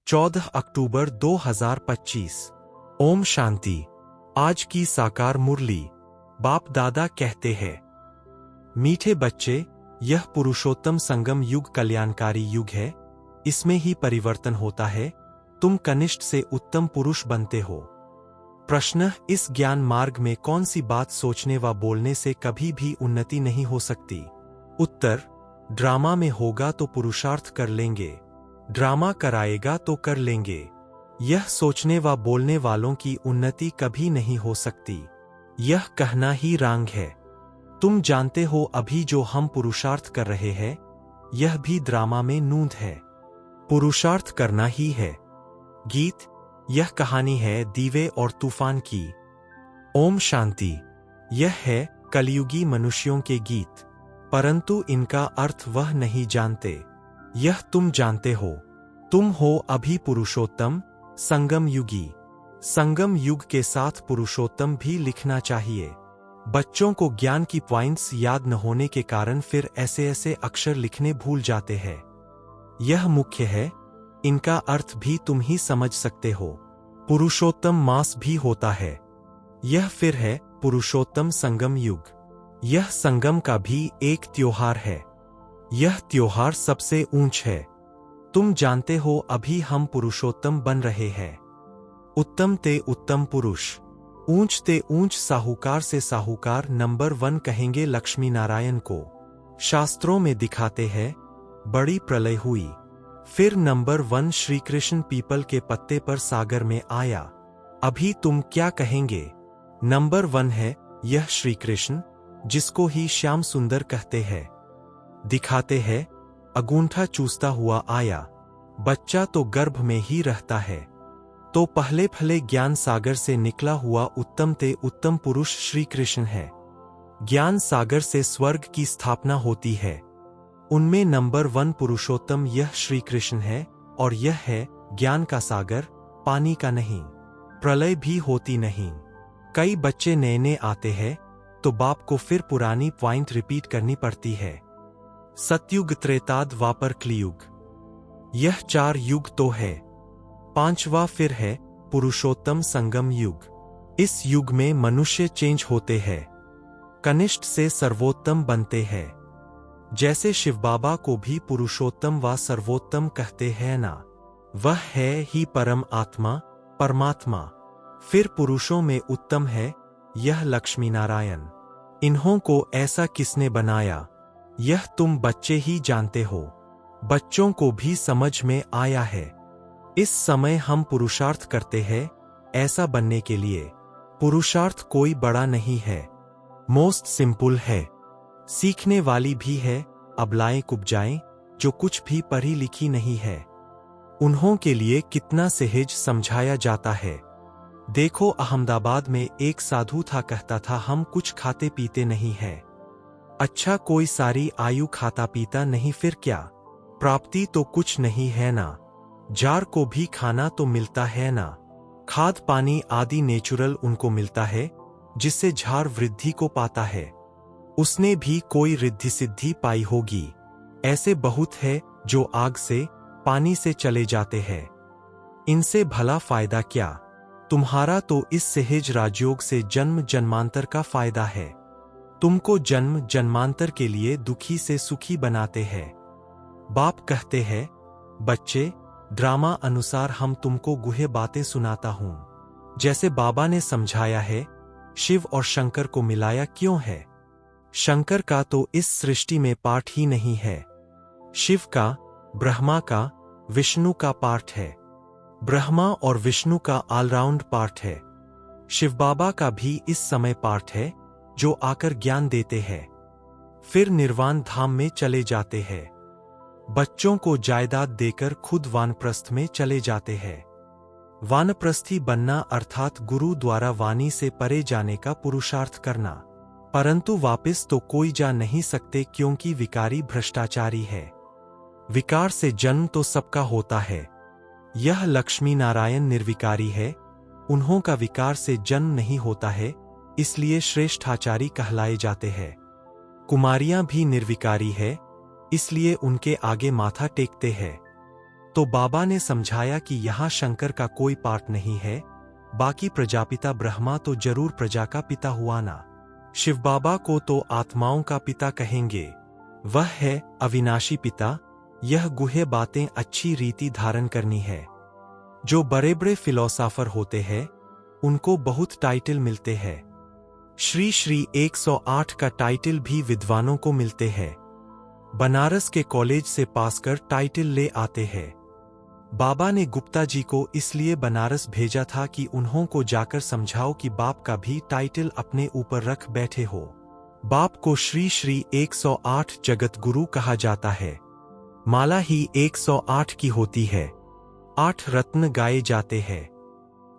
14 अक्टूबर 2025। ओम शांति। आज की साकार मुरली। बाप दादा कहते हैं, मीठे बच्चे, यह पुरुषोत्तम संगम युग कल्याणकारी युग है। इसमें ही परिवर्तन होता है। तुम कनिष्ठ से उत्तम पुरुष बनते हो। प्रश्न, इस ज्ञान मार्ग में कौन सी बात सोचने व बोलने से कभी भी उन्नति नहीं हो सकती? उत्तर, ड्रामा में होगा तो पुरुषार्थ कर लेंगे, ड्रामा कराएगा तो कर लेंगे। यह सोचने व बोलने वालों की उन्नति कभी नहीं हो सकती। यह कहना ही रांग है। तुम जानते हो अभी जो हम पुरुषार्थ कर रहे हैं, यह भी ड्रामा में नूंद है। पुरुषार्थ करना ही है। गीत, यह कहानी है दीवे और तूफान की। ओम शांति। यह है कलयुगी मनुष्यों के गीत, परंतु इनका अर्थ वह नहीं जानते। यह तुम जानते हो। तुम हो अभी पुरुषोत्तम संगम युगी। संगम युग के साथ पुरुषोत्तम भी लिखना चाहिए। बच्चों को ज्ञान की पॉइंट्स याद न होने के कारण फिर ऐसे ऐसे अक्षर लिखने भूल जाते हैं। यह मुख्य है। इनका अर्थ भी तुम ही समझ सकते हो। पुरुषोत्तम मास भी होता है। यह फिर है पुरुषोत्तम संगम युग। यह संगम का भी एक त्योहार है। यह त्योहार सबसे ऊंच है। तुम जानते हो अभी हम पुरुषोत्तम बन रहे हैं। उत्तम ते उत्तम पुरुष, ऊंच ते ऊंच साहूकार से साहूकार नंबर 1 कहेंगे लक्ष्मी नारायण को। शास्त्रों में दिखाते हैं बड़ी प्रलय हुई, फिर नंबर 1 श्री कृष्ण पीपल के पत्ते पर सागर में आया। अभी तुम क्या कहेंगे? नंबर 1 है यह श्री कृष्ण, जिसको ही श्याम सुंदर कहते हैं। दिखाते हैं अगूंठा चूसता हुआ आया। बच्चा तो गर्भ में ही रहता है। तो पहले फले ज्ञान सागर से निकला हुआ उत्तम ते उत्तम पुरुष श्री कृष्ण है। ज्ञान सागर से स्वर्ग की स्थापना होती है। उनमें नंबर 1 पुरुषोत्तम यह श्री कृष्ण है, और यह है ज्ञान का सागर, पानी का नहीं। प्रलय भी होती नहीं। कई बच्चे नए नए आते हैं तो बाप को फिर पुरानी पॉइंट रिपीट करनी पड़ती है। सतयुग, त्रेता, द्वापर, कलियुग, यह 4 युग तो है। 5वां फिर है पुरुषोत्तम संगम युग। इस युग में मनुष्य चेंज होते हैं, कनिष्ठ से सर्वोत्तम बनते हैं। जैसे शिव बाबा को भी पुरुषोत्तम व सर्वोत्तम कहते हैं ना, वह है ही परम आत्मा, परमात्मा। फिर पुरुषों में उत्तम है यह लक्ष्मी नारायण। इन्हों को ऐसा किसने बनाया, यह तुम बच्चे ही जानते हो। बच्चों को भी समझ में आया है। इस समय हम पुरुषार्थ करते हैं ऐसा बनने के लिए। पुरुषार्थ कोई बड़ा नहीं है, मोस्ट सिंपल है। सीखने वाली भी है अबलाएं कुब्जाएं, जो कुछ भी पढ़ी लिखी नहीं है। उन्हों के लिए कितना सहज समझाया जाता है। देखो, अहमदाबाद में एक साधु था, कहता था हम कुछ खाते पीते नहीं है। अच्छा, कोई सारी आयु खाता पीता नहीं, फिर क्या? प्राप्ति तो कुछ नहीं है ना। जार को भी खाना तो मिलता है ना। खाद पानी आदि नेचुरल उनको मिलता है, जिससे झार वृद्धि को पाता है। उसने भी कोई रिद्धि सिद्धि पाई होगी। ऐसे बहुत है जो आग से पानी से चले जाते हैं। इनसे भला फायदा क्या? तुम्हारा तो इस सहज राजयोग से जन्म जन्मांतर का फायदा है। तुमको जन्म जन्मांतर के लिए दुखी से सुखी बनाते हैं। बाप कहते हैं, बच्चे, ड्रामा अनुसार हम तुमको गुह्य बातें सुनाता हूं। जैसे बाबा ने समझाया है, शिव और शंकर को मिलाया क्यों है? शंकर का तो इस सृष्टि में पार्ट ही नहीं है। शिव का, ब्रह्मा का, विष्णु का पार्ट है। ब्रह्मा और विष्णु का ऑलराउंड पार्ट है। शिव बाबा का भी इस समय पार्ट है, जो आकर ज्ञान देते हैं, फिर निर्वाण धाम में चले जाते हैं। बच्चों को जायदाद देकर खुद वानप्रस्थ में चले जाते हैं। वानप्रस्थी बनना अर्थात गुरु द्वारा वाणी से परे जाने का पुरुषार्थ करना। परंतु वापस तो कोई जा नहीं सकते, क्योंकि विकारी भ्रष्टाचारी है। विकार से जन्म तो सबका होता है। यह लक्ष्मी नारायण निर्विकारी है, उन्हों का विकार से जन्म नहीं होता है, इसलिए श्रेष्ठाचारी कहलाए जाते हैं। कुमारियां भी निर्विकारी है, इसलिए उनके आगे माथा टेकते हैं। तो बाबा ने समझाया कि यहाँ शंकर का कोई पार्ट नहीं है, बाकी प्रजापिता ब्रह्मा तो जरूर प्रजा का पिता हुआ ना। शिव बाबा को तो आत्माओं का पिता कहेंगे, वह है अविनाशी पिता। यह गुह्य बातें अच्छी रीति धारण करनी है। जो बड़े बड़े फिलोसोफर होते हैं उनको बहुत टाइटल मिलते हैं। श्री श्री 108 का टाइटल भी विद्वानों को मिलते हैं। बनारस के कॉलेज से पास कर टाइटल ले आते हैं। बाबा ने गुप्ता जी को इसलिए बनारस भेजा था कि उन्हों को जाकर समझाओ कि बाप का भी टाइटल अपने ऊपर रख बैठे हो। बाप को श्री श्री 108 जगत गुरु कहा जाता है। माला ही 108 की होती है। 8 रत्न गाए जाते हैं।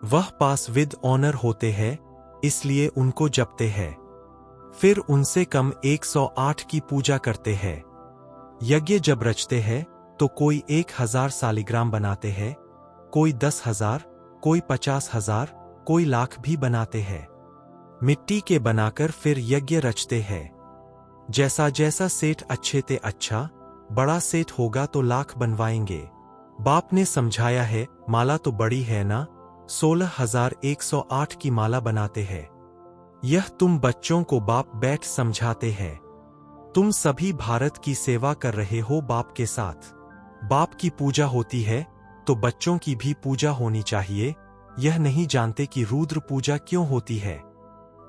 वह पास विद ऑनर होते हैं, इसलिए उनको जपते हैं। फिर उनसे कम 108 की पूजा करते हैं। यज्ञ जब रचते हैं तो कोई 1000 सालिग्राम बनाते हैं, कोई 10,000, कोई 50,000, कोई लाख भी बनाते हैं। मिट्टी के बनाकर फिर यज्ञ रचते हैं। जैसा जैसा सेठ अच्छे ते अच्छा, बड़ा सेठ होगा तो लाख बनवाएंगे। बाप ने समझाया है, माला तो बड़ी है ना, 16,108 की माला बनाते हैं। यह तुम बच्चों को बाप बैठ समझाते हैं। तुम सभी भारत की सेवा कर रहे हो बाप के साथ। बाप की पूजा होती है तो बच्चों की भी पूजा होनी चाहिए। यह नहीं जानते कि रुद्र पूजा क्यों होती है।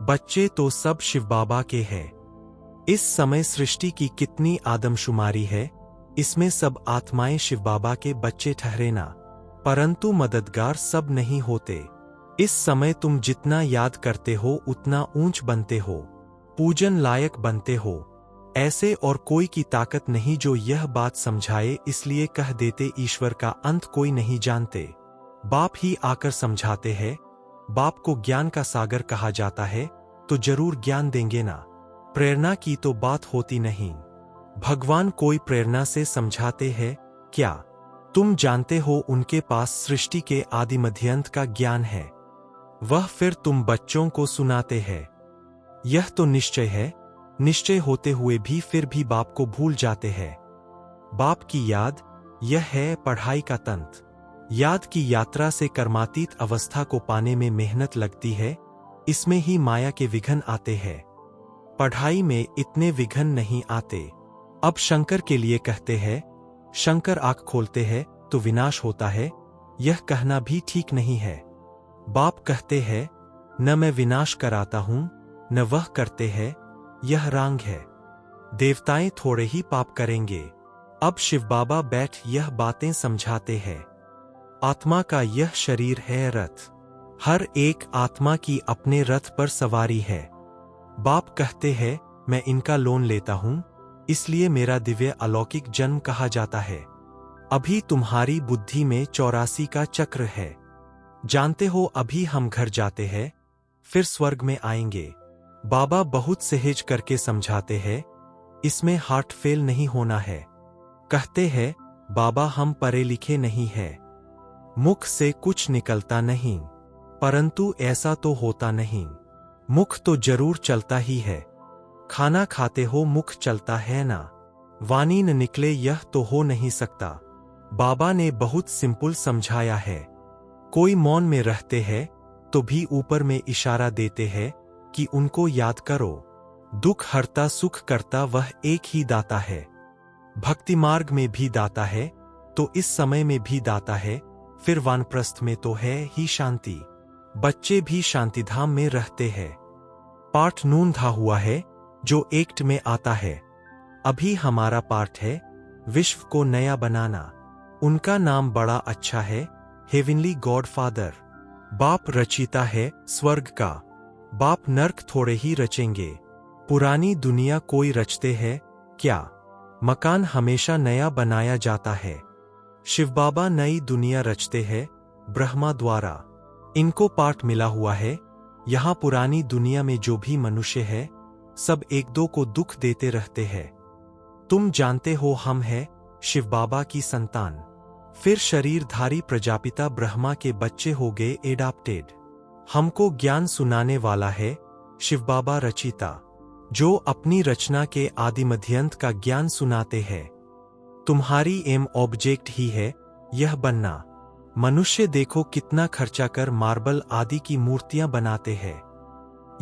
बच्चे तो सब शिव बाबा के हैं। इस समय सृष्टि की कितनी आदमशुमारी है, इसमें सब आत्माएं शिव बाबा के बच्चे ठहरे ना, परंतु मददगार सब नहीं होते। इस समय तुम जितना याद करते हो उतना ऊंच बनते हो, पूजन लायक बनते हो। ऐसे और कोई की ताकत नहीं जो यह बात समझाए, इसलिए कह देते ईश्वर का अंत कोई नहीं जानते। बाप ही आकर समझाते हैं। बाप को ज्ञान का सागर कहा जाता है, तो जरूर ज्ञान देंगे ना। प्रेरणा की तो बात होती नहीं। भगवान कोई प्रेरणा से समझाते हैं क्या? तुम जानते हो उनके पास सृष्टि के आदि मध्यांत का ज्ञान है, वह फिर तुम बच्चों को सुनाते हैं। यह तो निश्चय है, निश्चय होते हुए भी फिर भी बाप को भूल जाते हैं। बाप की याद, यह है पढ़ाई का तंत्र। याद की यात्रा से कर्मातीत अवस्था को पाने में मेहनत लगती है, इसमें ही माया के विघ्न आते हैं। पढ़ाई में इतने विघ्न नहीं आते। अब शंकर के लिए कहते हैं, शंकर आंख खोलते हैं तो विनाश होता है, यह कहना भी ठीक नहीं है। बाप कहते हैं, न मैं विनाश कराता हूं, न वह करते हैं, यह रांग है। देवताएं थोड़े ही पाप करेंगे। अब शिव बाबा बैठ यह बातें समझाते हैं। आत्मा का यह शरीर है रथ। हर एक आत्मा की अपने रथ पर सवारी है। बाप कहते हैं, मैं इनका लोन लेता हूं, इसलिए मेरा दिव्य अलौकिक जन्म कहा जाता है। अभी तुम्हारी बुद्धि में 84 का चक्र है। जानते हो अभी हम घर जाते हैं, फिर स्वर्ग में आएंगे। बाबा बहुत सहज करके समझाते हैं, इसमें हार्ट फेल नहीं होना है। कहते हैं, बाबा हम पढ़े लिखे नहीं हैं, मुख से कुछ निकलता नहीं, परंतु ऐसा तो होता नहीं। मुख तो जरूर चलता ही है। खाना खाते हो मुख चलता है ना, वाणी न निकले यह तो हो नहीं सकता। बाबा ने बहुत सिंपल समझाया है। कोई मौन में रहते हैं तो भी ऊपर में इशारा देते हैं कि उनको याद करो। दुख हरता सुख करता वह एक ही दाता है। भक्ति मार्ग में भी दाता है, तो इस समय में भी दाता है, फिर वानप्रस्थ में तो है ही शांति। बच्चे भी शांतिधाम में रहते हैं। पाठ नून धा हुआ है जो एक्ट में आता है। अभी हमारा पार्ट है विश्व को नया बनाना। उनका नाम बड़ा अच्छा है, हेवनली गॉड फादर। बाप रचिता है स्वर्ग का। बाप नर्क थोड़े ही रचेंगे। पुरानी दुनिया कोई रचते हैं क्या? मकान हमेशा नया बनाया जाता है। शिव बाबा नई दुनिया रचते हैं ब्रह्मा द्वारा। इनको पाठ मिला हुआ है। यहाँ पुरानी दुनिया में जो भी मनुष्य है, सब एक दो को दुख देते रहते हैं। तुम जानते हो हम हैं शिव बाबा की संतान। फिर शरीरधारी प्रजापिता ब्रह्मा के बच्चे हो गए एडाप्टेड। हमको ज्ञान सुनाने वाला है शिव बाबा रचिता, जो अपनी रचना के आदि मध्यंत का ज्ञान सुनाते हैं। तुम्हारी एम ऑब्जेक्ट ही है यह बनना। मनुष्य देखो कितना खर्चा कर मार्बल आदि की मूर्तियां बनाते हैं।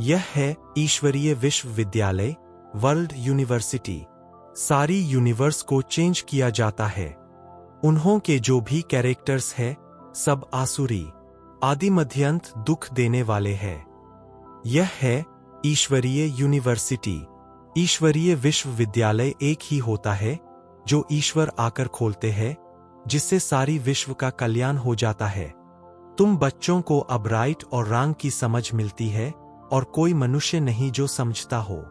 यह है ईश्वरीय विश्वविद्यालय, वर्ल्ड यूनिवर्सिटी। सारी यूनिवर्स को चेंज किया जाता है। उन्हों के जो भी कैरेक्टर्स है सब आसुरी, आदि मध्यंत दुख देने वाले हैं। यह है ईश्वरीय यूनिवर्सिटी। ईश्वरीय विश्वविद्यालय एक ही होता है जो ईश्वर आकर खोलते हैं, जिससे सारी विश्व का कल्याण हो जाता है। तुम बच्चों को अब राइट और रॉन्ग की समझ मिलती है और कोई मनुष्य नहीं जो समझता हो।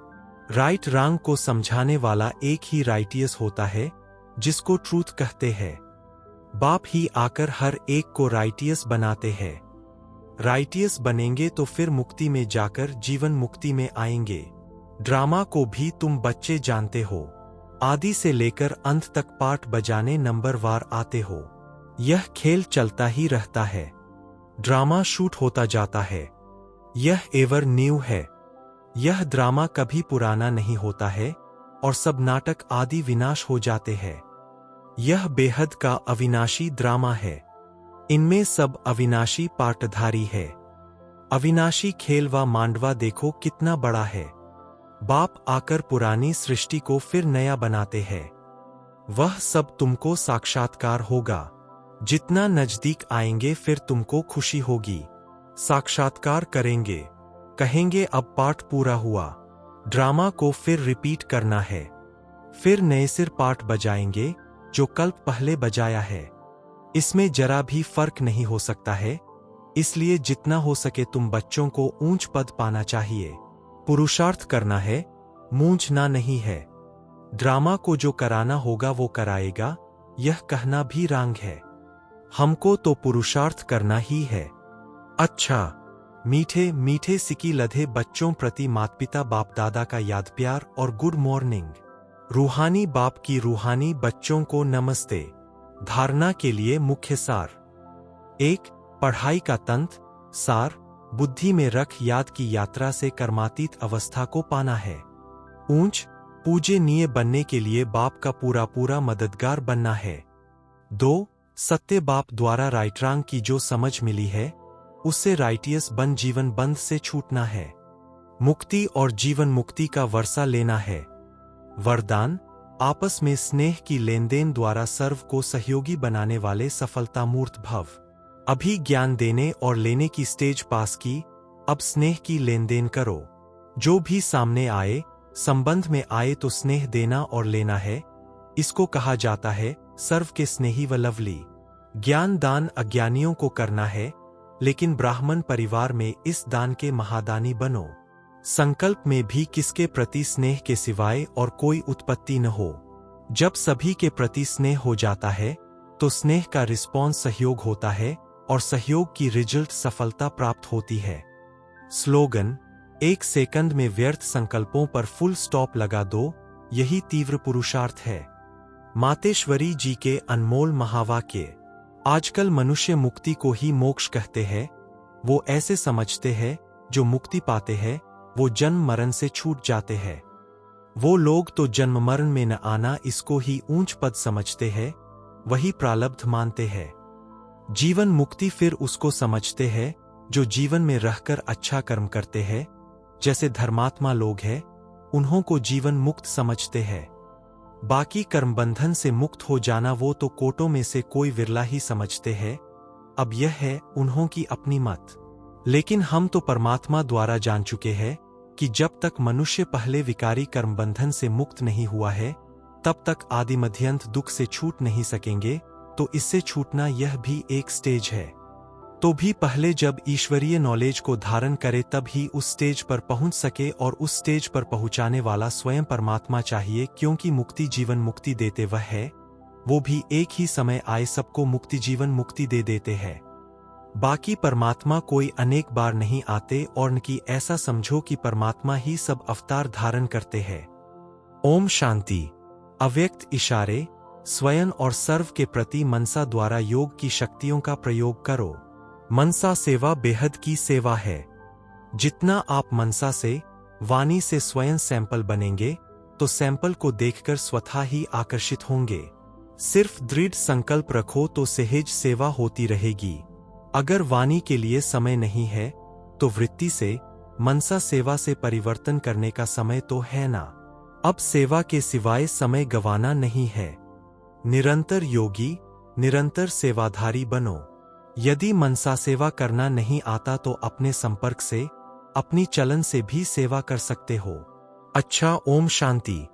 राइट रॉन्ग को समझाने वाला एक ही राइटियस होता है, जिसको ट्रूथ कहते हैं। बाप ही आकर हर एक को राइटियस बनाते हैं। राइटियस बनेंगे तो फिर मुक्ति में जाकर जीवन मुक्ति में आएंगे। ड्रामा को भी तुम बच्चे जानते हो। आदि से लेकर अंत तक पाठ बजाने नंबरवार आते हो। यह खेल चलता ही रहता है। ड्रामा शूट होता जाता है। यह एवर न्यू है। यह ड्रामा कभी पुराना नहीं होता है और सब नाटक आदि विनाश हो जाते हैं। यह बेहद का अविनाशी ड्रामा है। इनमें सब अविनाशी पाटधारी है। अविनाशी खेल व मांडवा देखो कितना बड़ा है। बाप आकर पुरानी सृष्टि को फिर नया बनाते हैं। वह सब तुमको साक्षात्कार होगा। जितना नजदीक आएंगे फिर तुमको खुशी होगी। साक्षात्कार करेंगे, कहेंगे अब पाठ पूरा हुआ। ड्रामा को फिर रिपीट करना है। फिर नए सिर पाठ बजाएंगे जो कल पहले बजाया है। इसमें जरा भी फर्क नहीं हो सकता है। इसलिए जितना हो सके तुम बच्चों को ऊंच पद पाना चाहिए। पुरुषार्थ करना है, मूंझना नहीं है। ड्रामा को जो कराना होगा वो कराएगा, यह कहना भी रॉन्ग है। हमको तो पुरुषार्थ करना ही है। अच्छा, मीठे मीठे सिकी लधे बच्चों प्रति माता पिता बाप दादा का याद प्यार और गुड मॉर्निंग। रूहानी बाप की रूहानी बच्चों को नमस्ते। धारणा के लिए मुख्य सार। 1. पढ़ाई का तंत्र सार। बुद्धि में रख याद की यात्रा से कर्मातीत अवस्था को पाना है। ऊंच पूजनीय बनने के लिए बाप का पूरा पूरा मददगार बनना है। 2. सत्य बाप द्वारा राइट रॉन्ग की जो समझ मिली है उससे राइटियस बन जीवन बंध से छूटना है। मुक्ति और जीवन मुक्ति का वर्षा लेना है। वरदान आपस में स्नेह की लेनदेन द्वारा सर्व को सहयोगी बनाने वाले सफलता मूर्त भव। अभी ज्ञान देने और लेने की स्टेज पास की, अब स्नेह की लेनदेन करो। जो भी सामने आए, संबंध में आए तो स्नेह देना और लेना है। इसको कहा जाता है सर्व के स्नेही व लवली। ज्ञान दान अज्ञानियों को करना है, लेकिन ब्राह्मण परिवार में इस दान के महादानी बनो। संकल्प में भी किसके प्रति स्नेह के सिवाय और कोई उत्पत्ति न हो। जब सभी के प्रति स्नेह हो जाता है तो स्नेह का रिस्पॉन्स सहयोग होता है और सहयोग की रिजल्ट सफलता प्राप्त होती है। स्लोगन 1 सेकंड में व्यर्थ संकल्पों पर फुल स्टॉप लगा दो, यही तीव्र पुरुषार्थ है। मातेश्वरी जी के अनमोल महावाक्य। आजकल मनुष्य मुक्ति को ही मोक्ष कहते हैं। वो ऐसे समझते हैं जो मुक्ति पाते हैं वो जन्म मरण से छूट जाते हैं। वो लोग तो जन्म मरण में न आना इसको ही ऊंच पद समझते हैं, वही प्रारब्ध मानते हैं। जीवन मुक्ति फिर उसको समझते हैं जो जीवन में रहकर अच्छा कर्म करते हैं। जैसे धर्मात्मा लोग हैं, उन्हों को जीवन मुक्त समझते हैं। बाकी कर्म बंधन से मुक्त हो जाना वो तो कोटों में से कोई विरला ही समझते हैं। अब यह है उन्हों की अपनी मत। लेकिन हम तो परमात्मा द्वारा जान चुके हैं कि जब तक मनुष्य पहले विकारी कर्म बंधन से मुक्त नहीं हुआ है, तब तक आदि मध्यंत दुख से छूट नहीं सकेंगे। तो इससे छूटना यह भी एक स्टेज है। तो भी पहले जब ईश्वरीय नॉलेज को धारण करे तब ही उस स्टेज पर पहुंच सके, और उस स्टेज पर पहुंचाने वाला स्वयं परमात्मा चाहिए, क्योंकि मुक्ति जीवन मुक्ति देते वह है। वो भी एक ही समय आए सबको मुक्ति जीवन मुक्ति दे देते हैं। बाकी परमात्मा कोई अनेक बार नहीं आते, और न कि ऐसा समझो कि परमात्मा ही सब अवतार धारण करते हैं। ओम शांति। अव्यक्त इशारे स्वयं और सर्व के प्रति मनसा द्वारा योग की शक्तियों का प्रयोग करो। मनसा सेवा बेहद की सेवा है। जितना आप मनसा से वाणी से स्वयं सैंपल बनेंगे तो सैंपल को देखकर स्वतः ही आकर्षित होंगे। सिर्फ दृढ़ संकल्प रखो तो सहज सेवा होती रहेगी। अगर वाणी के लिए समय नहीं है तो वृत्ति से, मनसा सेवा से परिवर्तन करने का समय तो है ना। अब सेवा के सिवाय समय गंवाना नहीं है। निरंतर योगी, निरंतर सेवाधारी बनो। यदि मनसा सेवा करना नहीं आता तो अपने संपर्क से, अपनी चलन से भी सेवा कर सकते हो। अच्छा, ओम शांति।